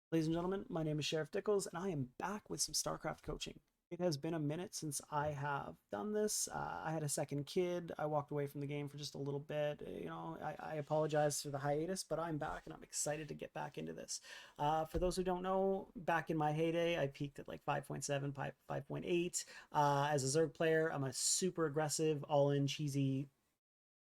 Ladies and gentlemen, my name is Sheriff Dickles, and I am back with some StarCraft coaching. It has been a minute since I have done this. I had a second kid. I walked away from the game for just a little bit. I apologize for the hiatus, but I'm back and I'm excited to get back into this. For those who don't know, back in my heyday, I peaked at like 5.7, 5.8. As a Zerg player, I'm a super aggressive, all-in, cheesy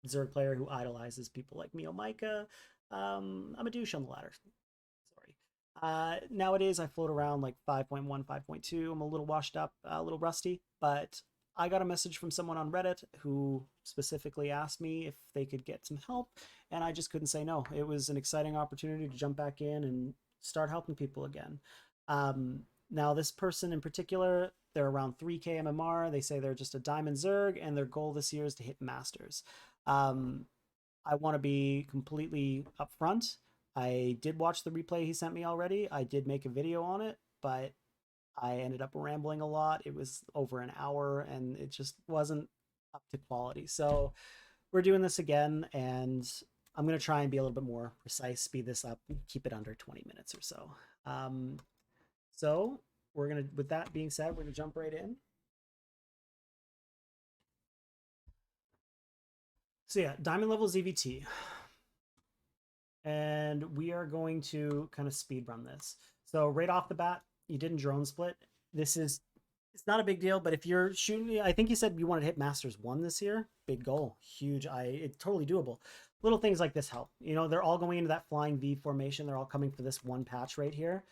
Zerg player who idolizes people like Mio Micah. I'm a douche on the ladder. Sorry. Nowadays, I float around like 5.1, 5.2. I'm a little washed up, a little rusty, but I got a message from someone on Reddit who specifically asked me if they could get some help, and I just couldn't say no. It was an exciting opportunity to jump back in and start helping people again. Now, this person in particular, they're around 3K MMR. They say they're just a Diamond Zerg, and their goal this year is to hit Masters. Um, I want to be completely upfront. I did watch the replay he sent me already. I did make a video on it, but I ended up rambling a lot. It was over an hour and it just wasn't up to quality. So we're doing this again, and I'm going to try and be a little bit more precise, speed this up, keep it under 20 minutes or so. Um, so we're going to, with that being said, we're going to jump right in. So yeah, diamond level ZvT. And we are going to kind of speed run this. So right off the bat, you didn't drone split. This is, it's not a big deal, but if you're shooting, I think you said you wanted to hit Masters 1 this year. Big goal, huge. It's totally doable. Little things like this help. You know, they're all going into that flying V formation. They're all coming for this one patch right here.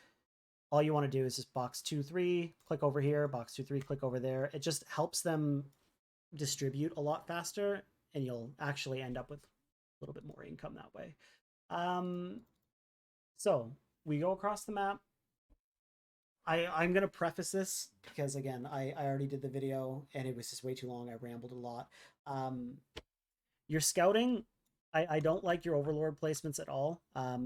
All you want to do is just box 2, 3, click over here, box 2, 3, click over there. It just helps them distribute a lot faster, and you'll actually end up with a little bit more income that way. Um, so we go across the map. I'm going to preface this because, again, I already did the video and it was just way too long. I rambled a lot. Um, your scouting, I don't like your overlord placements at all.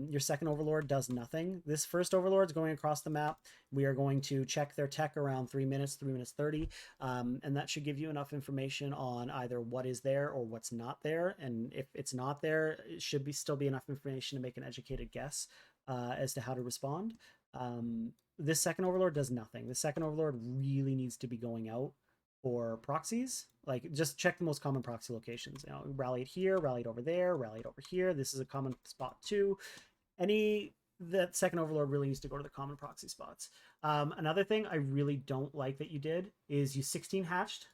Your second overlord does nothing. This first overlord is going across the map. We are going to check their tech around 3 minutes, 3 minutes 30. And that should give you enough information on either what is there or what's not there. And if it's not there, it should be still be enough information to make an educated guess as to how to respond. This second overlord does nothing. The second overlord really needs to be going out for proxies. Like, just check the most common proxy locations. You know, rallied here, rallied over there, rallied over here. This is a common spot too. That second overlord really needs to go to the common proxy spots. Another thing I really don't like that you did is you 16 hatched.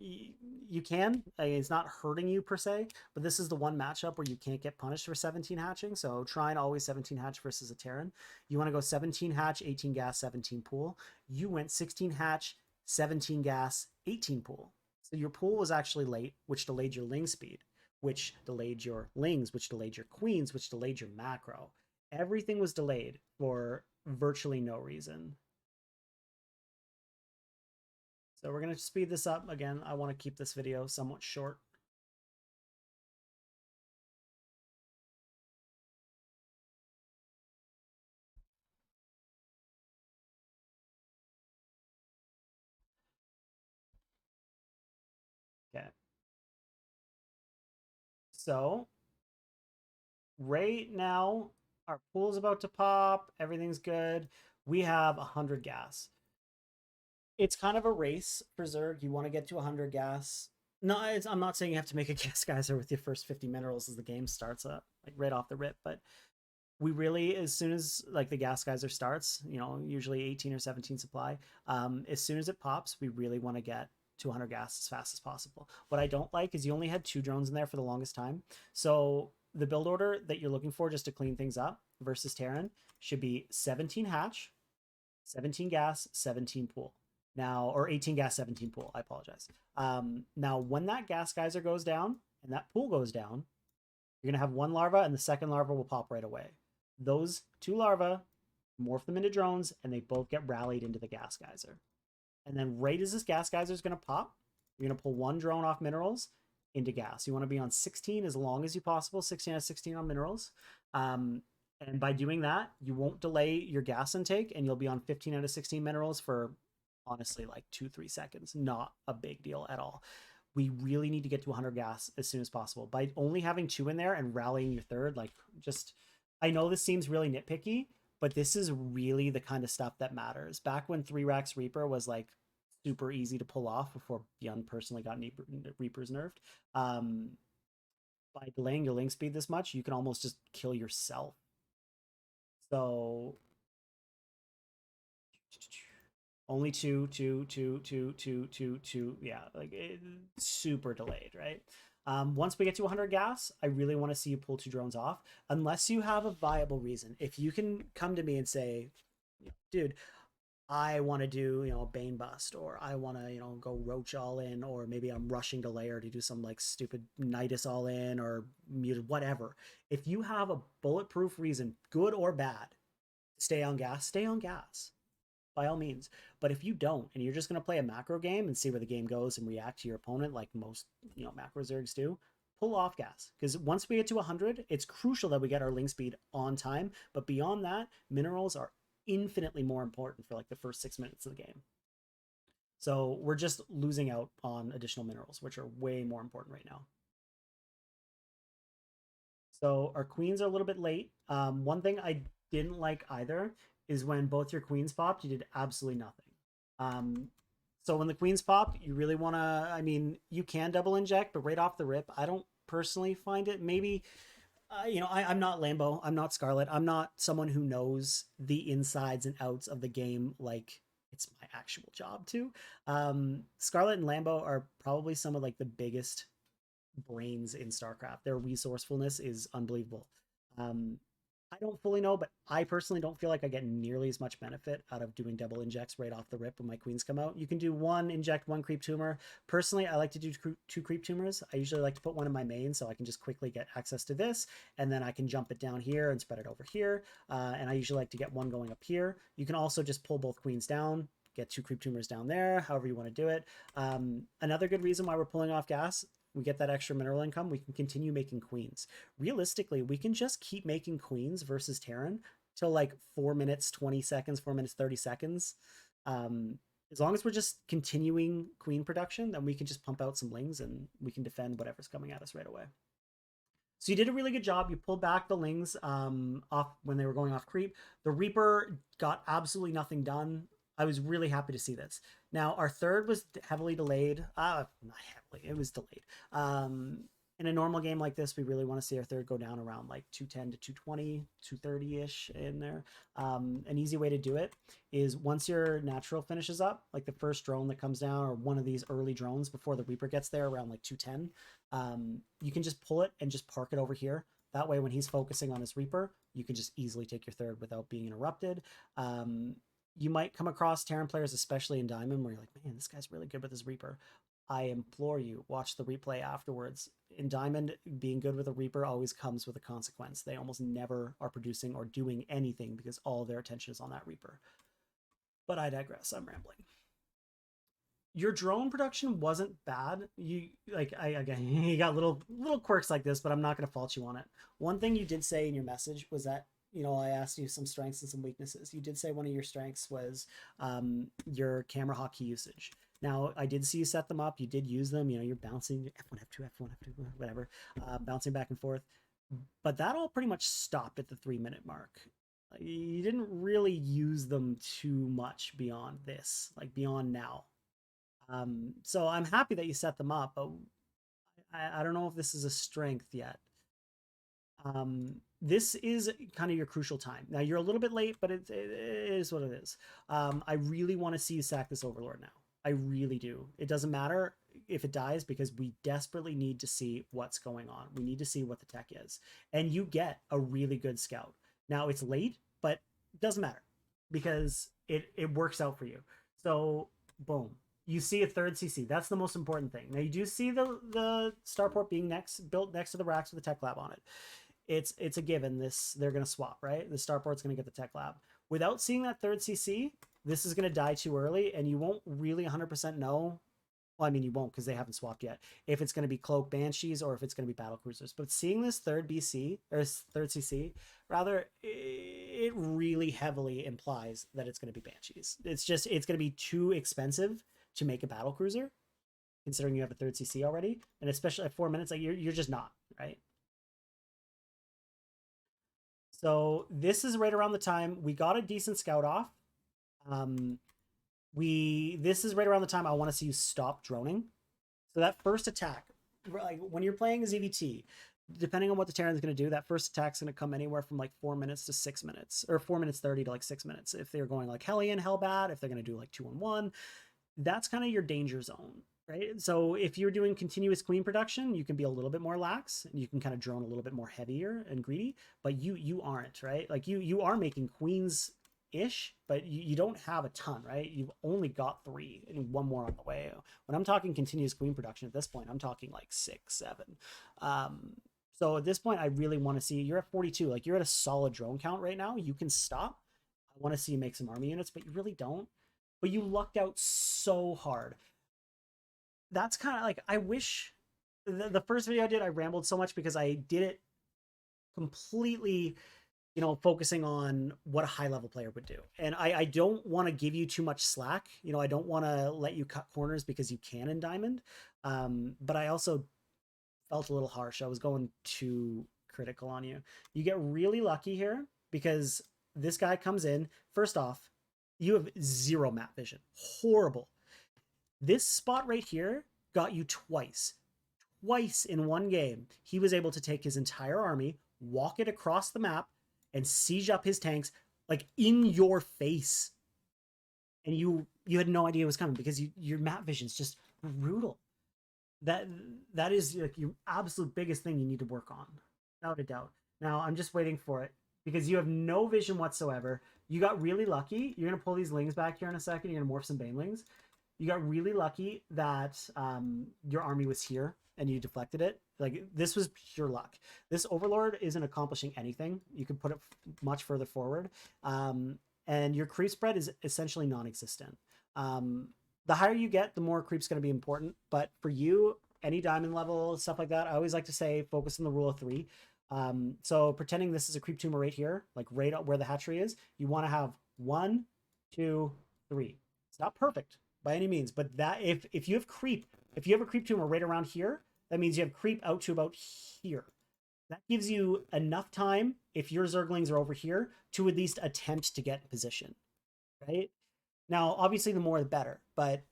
You can. It's not hurting you per se, but this is the one matchup where you can't get punished for 17 hatching. So try and always 17 hatch versus a Terran. You want to go 17 hatch, 18 gas, 17 pool. You went 16 hatch, 17 gas, 18 pool. So your pool was actually late, which delayed your ling speed, which delayed your lings, which delayed your queens, which delayed your macro. Everything was delayed for virtually no reason. So we're going to speed this up. Again, I want to keep this video somewhat short. Okay. So right now, our pool's about to pop. Everything's good. We have 100 gas. It's kind of a race for Zerg. You want to get to 100 gas. No, I'm not saying you have to make a gas geyser with your first 50 minerals as the game starts up, like right off the rip, but we really, as soon as like the gas geyser starts, you know, usually 18 or 17 supply, as soon as it pops, we really want to get 200 gas as fast as possible. What I don't like is you only had 2 drones in there for the longest time. So the build order that you're looking for just to clean things up versus Terran should be 17 hatch, 17 gas, 17 pool. Now, or 18 gas, 17 pool. I apologize. Now, when that gas geyser goes down and that pool goes down, you're going to have 1 larva and the second larva will pop right away. Those 2 larvae, morph them into drones, and they both get rallied into the gas geyser. And then right as this gas geyser is going to pop, you're going to pull 1 drone off minerals into gas. You want to be on 16 as long as you possible, 16 out of 16 on minerals. And by doing that, you won't delay your gas intake, and you'll be on 15 out of 16 minerals for honestly like 2-3 seconds. Not a big deal at all. We really need to get to 100 gas as soon as possible. By only having 2 in there and rallying your third, like, just, I know this seems really nitpicky, but this is really the kind of stuff that matters. Back when 3 Racks Reaper was like super easy to pull off before Bjorn personally got Reapers nerfed. Um, by delaying your link speed this much, you can almost just kill yourself. So only two. Yeah, like super delayed, right? Once we get to 100 gas, I really want to see you pull 2 drones off, unless you have a viable reason. If you can come to me and say, dude, I want to do, a Bane Bust, or I want to, go Roach all in, or maybe I'm rushing to layer to do some like stupid Nidus all in or muted, whatever. If you have a bulletproof reason, good or bad, stay on gas by all means. But if you don't, and you're just going to play a macro game and see where the game goes and react to your opponent like most, macro zergs do, pull off gas. Because once we get to 100, it's crucial that we get our link speed on time. But beyond that, minerals are infinitely more important for like the first 6 minutes of the game. So we're just losing out on additional minerals, which are way more important right now. So our queens are a little bit late. One thing I didn't like either is when both your queens popped, you did absolutely nothing. So when the queens popped, you really want to, I mean, you can double inject, but right off the rip, I don't personally find it. Maybe, I'm not Lambo. I'm not Scarlet. I'm not someone who knows the insides and outs of the game like it's my actual job to. Scarlet and Lambo are probably some of like the biggest brains in StarCraft. Their resourcefulness is unbelievable. Um, I don't fully know, but I personally don't feel like I get nearly as much benefit out of doing double injects right off the rip when my queens come out. You can do one inject, one creep tumor. Personally, I like to do 2 creep tumors. I usually like to put one in my main so I can just quickly get access to this, and then I can jump it down here and spread it over here. And I usually like to get one going up here. You can also just pull both queens down, get 2 creep tumors down there, however you want to do it. Another good reason why we're pulling off gas, we get that extra mineral income, we can continue making queens. Realistically, we can just keep making queens versus Terran till like 4 minutes 20 seconds, 4 minutes 30 seconds. As long as we're just continuing queen production, then we can just pump out some lings and we can defend whatever's coming at us right away. So you did a really good job. You pulled back the lings off when they were going off creep. The Reaper got absolutely nothing done. I was really happy to see this. Now, our third was heavily delayed. Not heavily, it was delayed. In a normal game like this, we really want to see our third go down around like 210 to 220, 230-ish in there. An easy way to do it is once your natural finishes up, like the first drone that comes down or one of these early drones before the Reaper gets there around like 210, you can just pull it and just park it over here. That way, when he's focusing on his Reaper, you can just easily take your third without being interrupted. You might come across Terran players, especially in Diamond, where you're like, man, this guy's really good with his Reaper. I implore you, watch the replay afterwards. In Diamond, being good with a Reaper always comes with a consequence. They almost never are producing or doing anything because all their attention is on that Reaper. But I digress. I'm rambling. Your drone production wasn't bad. You again, you got little quirks like this, but I'm not going to fault you on it. One thing you did say in your message was that I asked you some strengths and some weaknesses. You did say one of your strengths was your camera hotkey usage. Now, I did see you set them up. You did use them. You're bouncing F1, F2, F1, F2, whatever, bouncing back and forth. But that all pretty much stopped at the 3-minute mark. You didn't really use them too much beyond this, like beyond now. So I'm happy that you set them up, but I don't know if this is a strength yet. This is kind of your crucial time. Now, you're a little bit late, but it is what it is. I really want to see you sack this Overlord now. I really do. It doesn't matter if it dies because we desperately need to see what's going on. We need to see what the tech is. And you get a really good scout. Now, it's late, but it doesn't matter because it works out for you. So, boom. You see a third CC. That's the most important thing. Now, you do see the starport being built next to the racks with the tech lab on it. It's a given. They're going to swap, right? The starport's going to get the tech lab. Without seeing that third CC, this is going to die too early, and you won't really 100% know. Well, I mean, you won't because they haven't swapped yet. If it's going to be Cloak Banshees or if it's going to be Battle Cruisers. But seeing this third BC, or third CC, rather, it really heavily implies that it's going to be Banshees. It's going to be too expensive to make a Battle Cruiser, considering you have a third CC already. And especially at 4 minutes, like you're just not, right? So this is right around the time we got a decent scout off. This is right around the time I want to see you stop droning. So that first attack, like when you're playing a ZvT, depending on what the Terran's going to do, that first attack's going to come anywhere from like 4 minutes to 6 minutes, or 4 minutes 30 to like 6 minutes. If they're going like Hellion, Hellbat, if they're going to do like 2-on-1, that's kind of your danger zone, right? So if you're doing continuous queen production, you can be a little bit more lax and you can kind of drone a little bit more heavier and greedy, but you aren't, right? Like you are making queens ish, but you don't have a ton, right? You've only got 3 and 1 more on the way. When I'm talking continuous queen production at this point, I'm talking like 6, 7. So at this point, I really want to see, you're at 42, like you're at a solid drone count right now. You can stop. I want to see you make some army units, but you really don't. But you lucked out so hard. That's kind of like, I wish the first video I did, I rambled so much because I did it completely, you know, focusing on what a high level player would do. And I don't want to give you too much slack. You know, I don't want to let you cut corners because you can in Diamond. But I also felt a little harsh. I was going too critical on you. You get really lucky here because this guy comes in. First off, you have 0 map vision. Horrible. This spot right here got you twice. Twice in one game, he was able to take his entire army, walk it across the map, and siege up his tanks like in your face. And you had no idea it was coming because your map vision's just brutal. That is like your absolute biggest thing you need to work on, without a doubt. Now I'm just waiting for it because you have no vision whatsoever. You got really lucky. You're gonna pull these lings back here in a second. You're gonna morph some banelings. You got really lucky that your army was here and you deflected it. Like this was pure luck. This Overlord isn't accomplishing anything. You can put it much further forward, and your creep spread is essentially non-existent. The higher you get, the more creep's going to be important. But for you, any diamond level, stuff like that, I always like to say focus on the rule of 3. So pretending this is a creep tumor right here, like right where the hatchery is, you want to have 1, 2, 3. It's not perfect by any means, but that if you have a creep tumor right around here, that means you have creep out to about here. That gives you enough time, if your Zerglings are over here, to at least attempt to get in position, right? Now, obviously, the more the better, but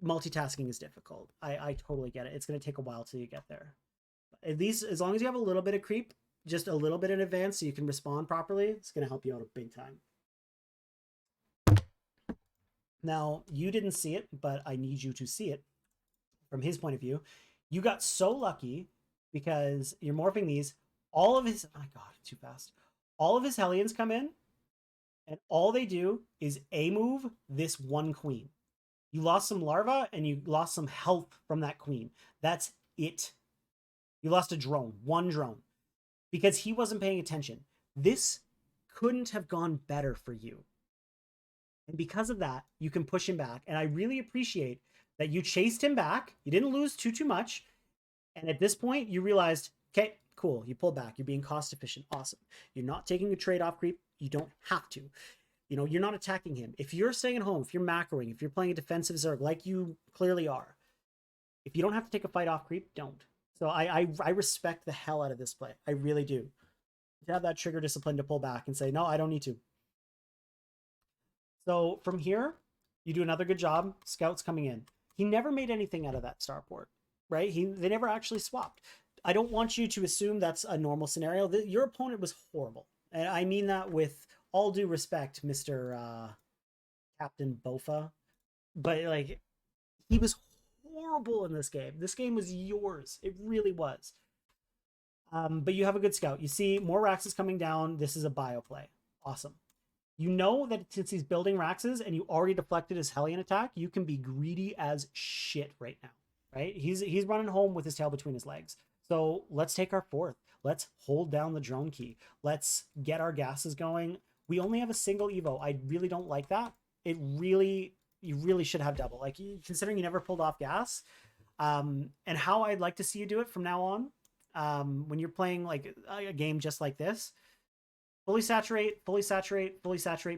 multitasking is difficult. I totally get it. It's going to take a while till you get there. At least, as long as you have a little bit of creep, just a little bit in advance so you can respond properly, it's going to help you out a big time. Now, you didn't see it, but I need you to see it from his point of view. You got so lucky because you're morphing these. All of his, oh my God, too fast. All of his Hellions come in, and all they do is A-move this one queen. You lost some larva, and you lost some health from that queen. That's it. You lost a drone, 1 drone, because he wasn't paying attention. This couldn't have gone better for you. And because of that, you can push him back. And I really appreciate that you chased him back. You didn't lose too much. And at this point, you realized, okay, cool. You pulled back. You're being cost efficient. Awesome. You're not taking a trade-off creep. You don't have to. You know, you're not attacking him. If you're staying at home, if you're macroing, if you're playing a defensive Zerg like you clearly are, if you don't have to take a fight off creep, don't. So I respect the hell out of this play. I really do. To have that trigger discipline to pull back and say, no, I don't need to. So from here, you do another good job. Scouts coming in. He never made anything out of that starport, right? They never actually swapped. I don't want you to assume that's a normal scenario. Your opponent was horrible. And I mean that with all due respect, Mr. Captain Bofa. But like, he was horrible in this game. This game was yours. It really was. But you have a good scout. You see more Raxes coming down. This is a bio play. Awesome. You know that since he's building Raxes and you already deflected his Hellion attack, you can be greedy as shit right now, right? He's running home with his tail between his legs. So let's take our 4th. Let's hold down the drone key. Let's get our gases going. We only have a single Evo. I really don't like that. You really should have double. Like, considering you never pulled off gas, and how I'd like to see you do it from now on, when you're playing like a game just like this, fully saturate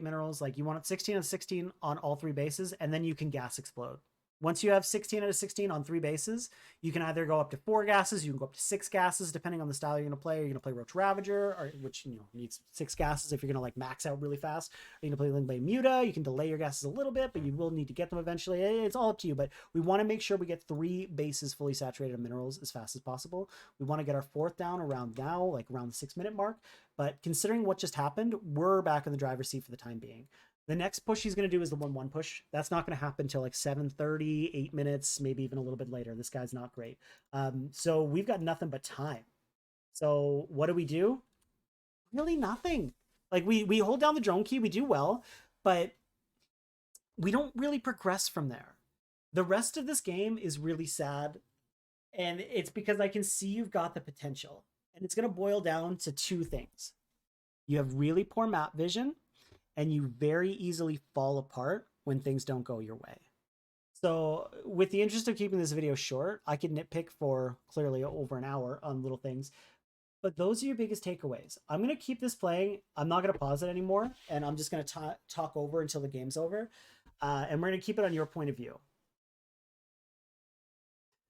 minerals. Like, you want it 16 on 16 on all 3 bases, and then you can gas explode. Once you have 16 out of 16 on 3 bases, you can either go up to 4 gases, you can go up to 6 gases, depending on the style you're going to play. You're going to play Roach Ravager, or which needs 6 gases if you're going to like max out really fast. You're going to play Lingblade Muta. You can delay your gases a little bit, but you will need to get them eventually. It's all up to you, but we want to make sure we get 3 bases fully saturated in minerals as fast as possible. We want to get our 4th down around now, like around the 6-minute mark. But considering what just happened, we're back in the driver's seat for the time being. The next push he's going to do is the 1-1 push. That's not going to happen until like 7:30, 8 minutes, maybe even a little bit later. This guy's not great. So we've got nothing but time. So what do? Really nothing. Like we hold down the drone key, we do well, but we don't really progress from there. The rest of this game is really sad, and it's because I can see you've got the potential. And it's going to boil down to 2 things. You have really poor map vision, and you very easily fall apart when things don't go your way. So with the interest of keeping this video short, I could nitpick for clearly over an hour on little things, but those are your biggest takeaways. I'm going to keep this playing. I'm not going to pause it anymore, and I'm just going to talk over until the game's over, and we're going to keep it on your point of view.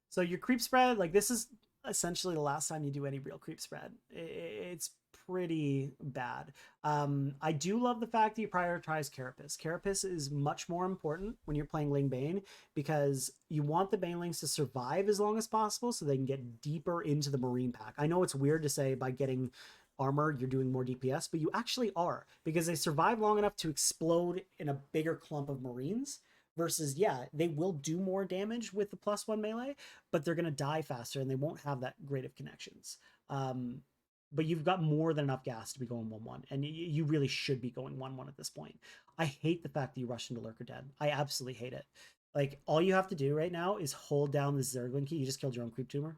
So your creep spread, like this is essentially the last time you do any real creep spread. It's pretty bad. I do love the fact that you prioritize Carapace. Carapace is much more important when you're playing Ling Bane because you want the Banelings to survive as long as possible so they can get deeper into the Marine pack. I know it's weird to say by getting armor you're doing more DPS, but you actually are, because they survive long enough to explode in a bigger clump of Marines. Versus, yeah, they will do more damage with the +1 melee, but they're going to die faster and they won't have that great of connections. But you've got more than enough gas to be going 1-1, and you really should be going 1-1 at this point. I hate the fact that you rush into Lurker Dead. I absolutely hate it. Like, all you have to do right now is hold down the Zerglin key. You just killed your own creep tumor.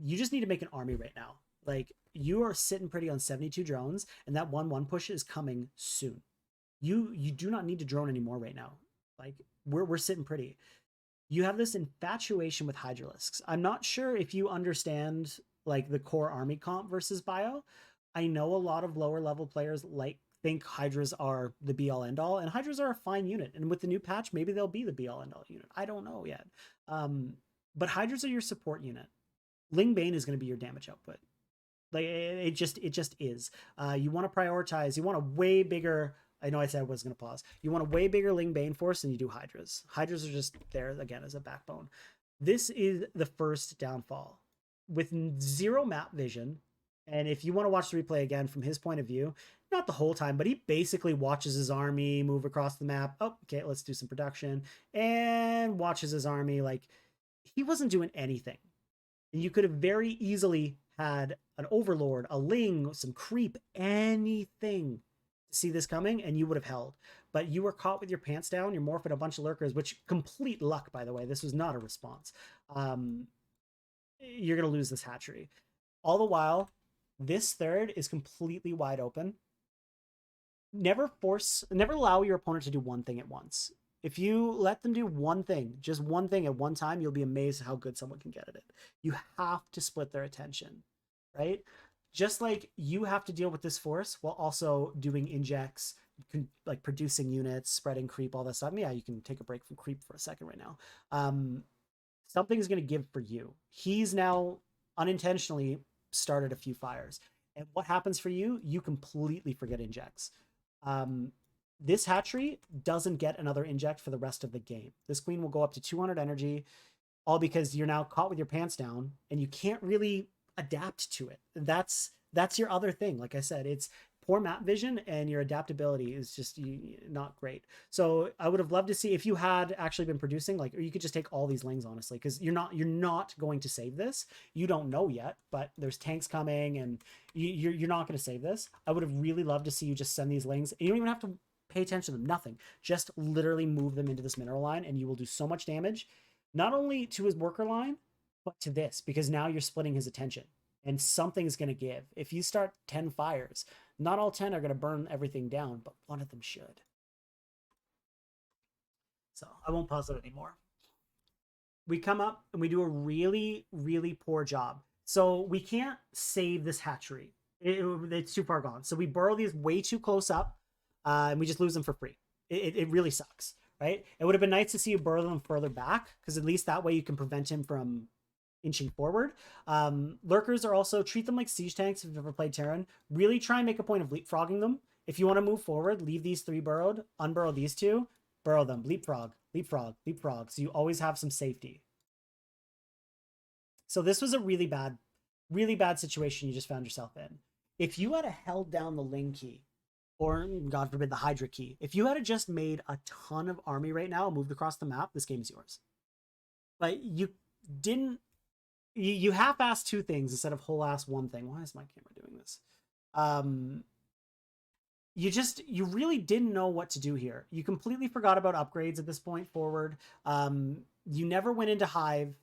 You just need to make an army right now. Like, you are sitting pretty on 72 drones, and that 1-1 push is coming soon. You do not need to drone anymore right now. Like, we're sitting pretty. You have this infatuation with Hydralisks. I'm not sure if you understand like the core army comp versus bio. I know a lot of lower level players think Hydras are the be all end all, and Hydras are a fine unit. And with the new patch, maybe they'll be the be all end all unit. I don't know yet. But Hydras are your support unit. Ling Bane is going to be your damage output. Like it just is. You want to prioritize. You want a way bigger. I know I said I was going to pause. You want a way bigger Ling Bane force than you do Hydras. Hydras are just there, again, as a backbone. This is the first downfall. With 0 map vision, and if you want to watch the replay again from his point of view, not the whole time, but he basically watches his army move across the map. Oh, okay, let's do some production. And watches his army. Like, he wasn't doing anything. And you could have very easily had an Overlord, a Ling, some creep, anything see this coming, and you would have held. But you were caught with your pants down. You're morphing a bunch of lurkers, which complete luck, by the way. This was not a response. You're going to lose this hatchery. All the while, this third is completely wide open. Never allow your opponent to do one thing at once. If you let them do one thing, just one thing at one time, you'll be amazed at how good someone can get at it. You have to split their attention, right? Just like you have to deal with this force while also doing injects, like producing units, spreading creep, all that stuff. Yeah, you can take a break from creep for a second right now. Something's going to give for you. He's now unintentionally started a few fires. And what happens for you? You completely forget injects. This hatchery doesn't get another inject for the rest of the game. This queen will go up to 200 energy, all because you're now caught with your pants down and you can't really adapt to it. That's your other thing. Like I said, it's poor map vision and your adaptability is just not great. So I would have loved to see if you had actually been producing, like, or you could just take all these Lings, honestly, because you're not going to save this. You don't know yet, but there's tanks coming and you're not going to save this. I would have really loved to see you just send these Lings. You don't even have to pay attention to them, nothing. Just literally move them into this mineral line and you will do so much damage, not only to his worker line, but to this, because now you're splitting his attention and something's going to give. If you start 10 fires, not all 10 are going to burn everything down, but one of them should. So I won't pause it anymore. We come up and we do a really, really poor job. So we can't save this hatchery. It's too far gone. So we burrow these way too close up and we just lose them for free. It really sucks, right? It would have been nice to see you burrow them further back, because at least that way you can prevent him from inching forward. Lurkers are also, treat them like siege tanks if you've ever played Terran. Really try and make a point of leapfrogging them. If you want to move forward, leave these 3 burrowed, unburrow these 2, burrow them, leapfrog, leapfrog, leapfrog. So you always have some safety. So this was a really bad situation you just found yourself in. If you had held down the Ling key, or God forbid the Hydra key, if you had just made a ton of army right now and moved across the map, this game's yours. But you didn't. You half-assed 2 things instead of whole-ass 1 thing. Why is my camera doing this? You really didn't know what to do here. You completely forgot about upgrades at this point forward. You never went into Hive.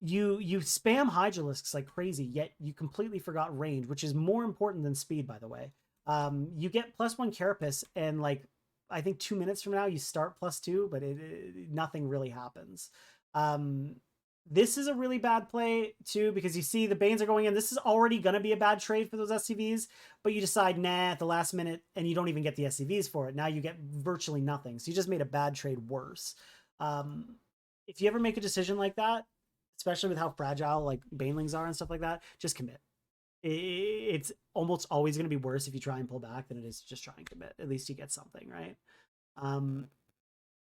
You spam Hydralisks like crazy, yet you completely forgot range, which is more important than speed, by the way. You get +1 Carapace, and like I think 2 minutes from now you start +2, but nothing really happens. This is a really bad play too, because you see the Banes are going in. This is already going to be a bad trade for those SCVs, but you decide, nah, at the last minute, and you don't even get the SCVs for it. Now you get virtually nothing. So you just made a bad trade worse. If you ever make a decision like that, especially with how fragile like Banelings are and stuff like that, just commit. It's almost always going to be worse if you try and pull back than it is just try and commit. At least you get something, right?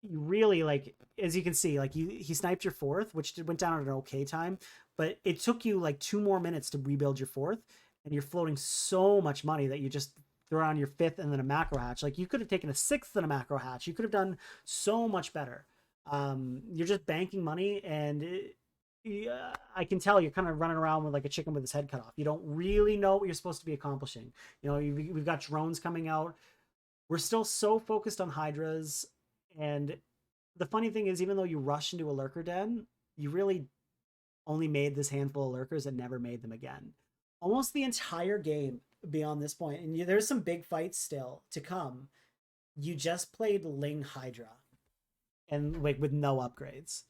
You really, like, as you can see, like he sniped your 4th, which went down at an okay time, but it took you like 2 more minutes to rebuild your 4th, and you're floating so much money that you just throw on your 5th and then a macro hatch. Like, you could have taken a 6th and a macro hatch. You could have done so much better. You're just banking money, and I can tell you're kind of running around with like a chicken with his head cut off. You don't really know what you're supposed to be accomplishing. You know, we've got drones coming out. We're still so focused on Hydras. And the funny thing is, even though you rush into a lurker den, you really only made this handful of lurkers and never made them again. Almost the entire game beyond this point, and there's some big fights still to come. You just played Ling Hydra, and like with no upgrades.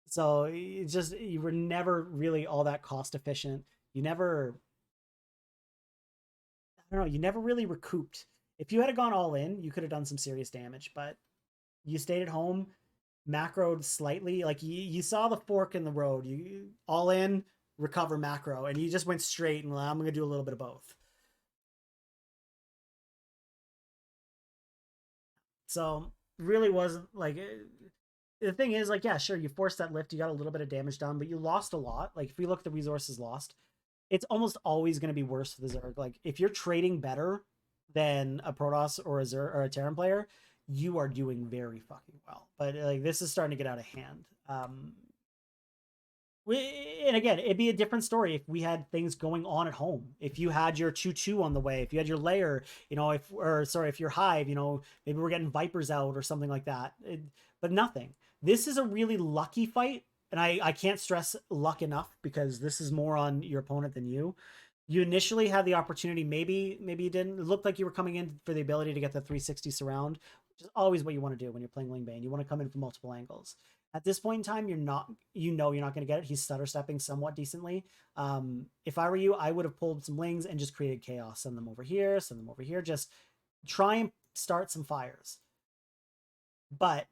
So you were never really all that cost efficient. You never, I don't know, you never really recouped. If you had gone all in, you could have done some serious damage, but you stayed at home, macroed slightly. Like you saw the fork in the road. You all in, recover, macro, and you just went straight. And well, I'm going to do a little bit of both. So really wasn't like the thing is, like, yeah, sure, you forced that lift, you got a little bit of damage done, but you lost a lot. Like if we look at the resources lost, it's almost always going to be worse for the Zerg. Like if you're trading better than a Protoss or a Zerg or a Terran player, you are doing very fucking well. But like this is starting to get out of hand. And again, it'd be a different story if we had things going on at home. If you had your 2-2 on the way, if you had your layer, you know, if your hive, you know, maybe we're getting vipers out or something like that. But nothing. This is a really lucky fight, and I can't stress luck enough, because this is more on your opponent than you. You initially had the opportunity, maybe you didn't. It looked like you were coming in for the ability to get the 360 surround, which is always what you want to do when you're playing Ling Bane. You want to come in from multiple angles. At this point in time, you're not going to get it. He's stutter stepping somewhat decently. If I were you, I would have pulled some Lings and just created chaos. Send them over here, just try and start some fires. But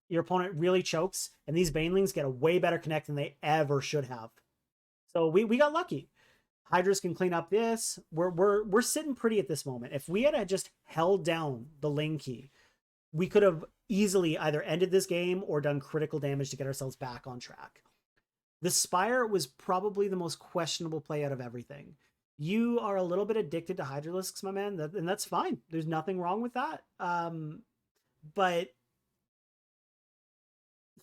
your opponent really chokes, and these Banelings get a way better connect than they ever should have. So we got lucky. Hydras can clean up this. We're sitting pretty at this moment. If we had just held down the Ling key, we could have easily either ended this game or done critical damage to get ourselves back on track. The Spire was probably the most questionable play out of everything. You are a little bit addicted to Hydralisks, my man, and that's fine. There's nothing wrong with that. But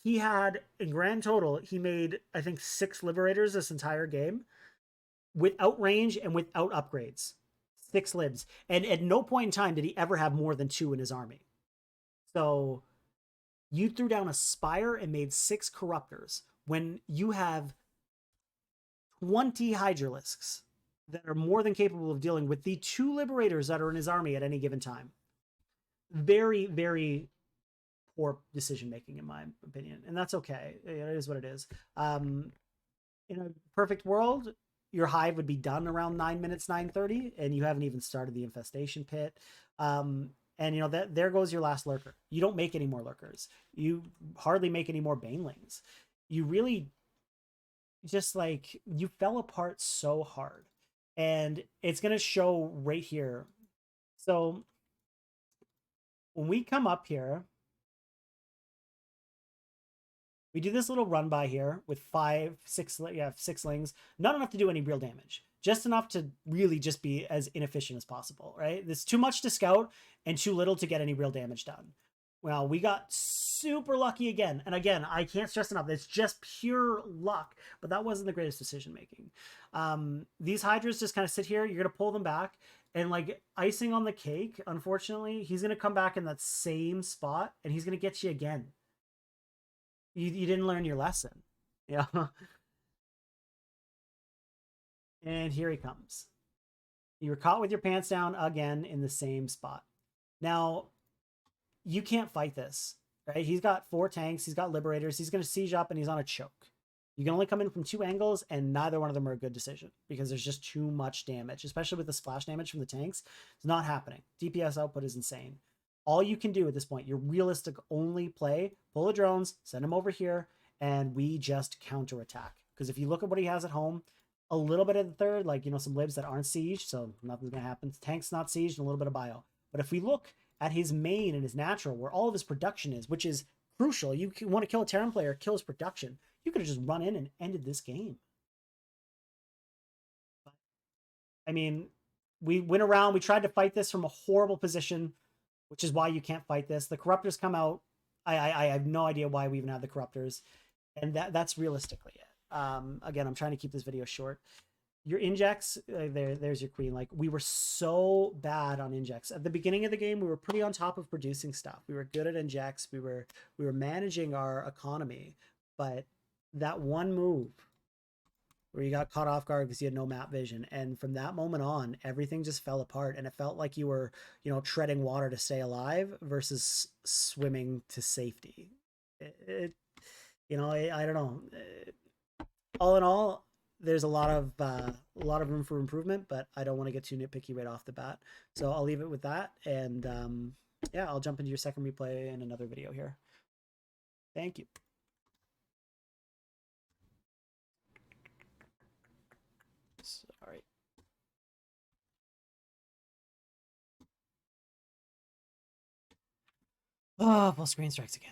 he had, in grand total, he made, I think, 6 Liberators this entire game without range and without upgrades. 6 libs. And at no point in time did he ever have more than 2 in his army. So you threw down a Spire and made 6 Corruptors when you have 20 Hydralisks that are more than capable of dealing with the 2 Liberators that are in his army at any given time. Very, very poor decision making, in my opinion. And that's okay. It is what it is. In a perfect world, your hive would be done around 9 minutes, 9:30, and you haven't even started the infestation pit. And you know that there goes your last lurker. You don't make any more lurkers. You hardly make any more banelings. You really just like you fell apart so hard. And it's gonna show right here. So when we come up here, we do this little run by here with 6 lings. Not enough to do any real damage. Just enough to really just be as inefficient as possible, right? There's too much to scout and too little to get any real damage done. Well, we got super lucky again. And again, I can't stress enough. It's just pure luck. But that wasn't the greatest decision making. These Hydras just kind of sit here. You're going to pull them back. And like icing on the cake, unfortunately, he's going to come back in that same spot. And he's going to get you again. You didn't learn your lesson. Yeah. And here he comes. You were caught with your pants down again in the same spot. Now, you can't fight this, right? He's got 4 tanks. He's got liberators. He's going to siege up and he's on a choke. You can only come in from 2 angles and neither one of them are a good decision because there's just too much damage, especially with the splash damage from the tanks. It's not happening. DPS output is insane. All you can do at this point, your realistic only play, pull the drones, send them over here, and we just counterattack. Because if you look at what he has at home, a little bit of the third, like, you know, some libs that aren't sieged, so nothing's going to happen. Tank's not sieged, and a little bit of bio. But if we look at his main and his natural, where all of his production is, which is crucial, you want to kill a Terran player, kill his production, you could have just run in and ended this game. But, I mean, we went around, we tried to fight this from a horrible position, which is why you can't fight this. The Corruptors come out. I have no idea why we even have the Corruptors. And that's realistically it. Again, I'm trying to keep this video short. Your injects, there's your queen. Like, we were so bad on injects. At the beginning of the game, we were pretty on top of producing stuff. We were good at injects. We were managing our economy. But that one move where you got caught off guard because you had no map vision, and from that moment on, everything just fell apart, and it felt like you were, you know, treading water to stay alive versus swimming to safety. You know, I don't know. All in all, there's a lot of room for improvement, but I don't want to get too nitpicky right off the bat. So I'll leave it with that, and yeah, I'll jump into your second replay in another video here. Thank you. Sorry. Oh, full screen strikes again.